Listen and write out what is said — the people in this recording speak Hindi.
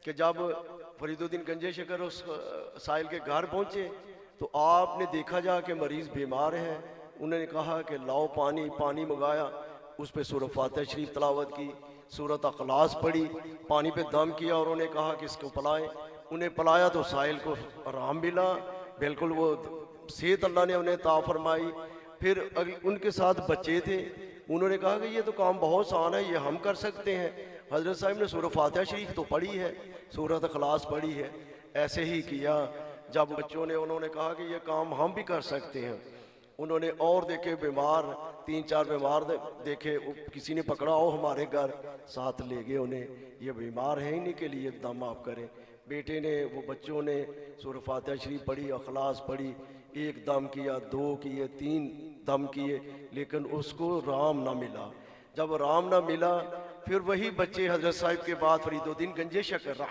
कि जब फरीदुद्दीन गंजे शकर उस साहिल के घर पहुंचे तो आपने देखा जा कि मरीज़ बीमार है। उन्होंने कहा कि लाओ पानी, पानी मंगाया, उस पर सूरह फातिहा शरीफ तलावत की, सूरत अखलास पढ़ी, पानी पे दम किया और उन्हें कहा कि इसको पिलाएं। उन्हें पिलाया तो साहिल को आराम मिला, बिल्कुल वो सेहत अल्लाह ने उन्हें ता फरमाई। फिर उनके साथ बच्चे थे, उन्होंने कहा कि ये तो काम बहुत आसान है, ये हम कर सकते हैं। हज़रत साहब ने सूरह फातिहा शरीफ तो पढ़ी है, सूरत अखलास पढ़ी है। ऐसे ही किया। जब बच्चों ने उन्होंने कहा कि ये काम हम भी कर सकते हैं, उन्होंने और देखे बीमार, 3-4 बीमार देखे, किसी ने पकड़ा हो हमारे घर, साथ ले गए उन्हें, ये बीमार हैं, इन्हीं के लिए दम आप करें। बेटे ने, वो बच्चों ने सूरह फातिहा शरीफ पढ़ी, अखलास पढ़ी, एक दम किया, 2 किए, 3 दम किए, लेकिन उसको राम ना मिला। जब राम ना मिला, फिर वही बच्चे हजरत साहिब के बाद फरीदुद्दीन गंजे शकर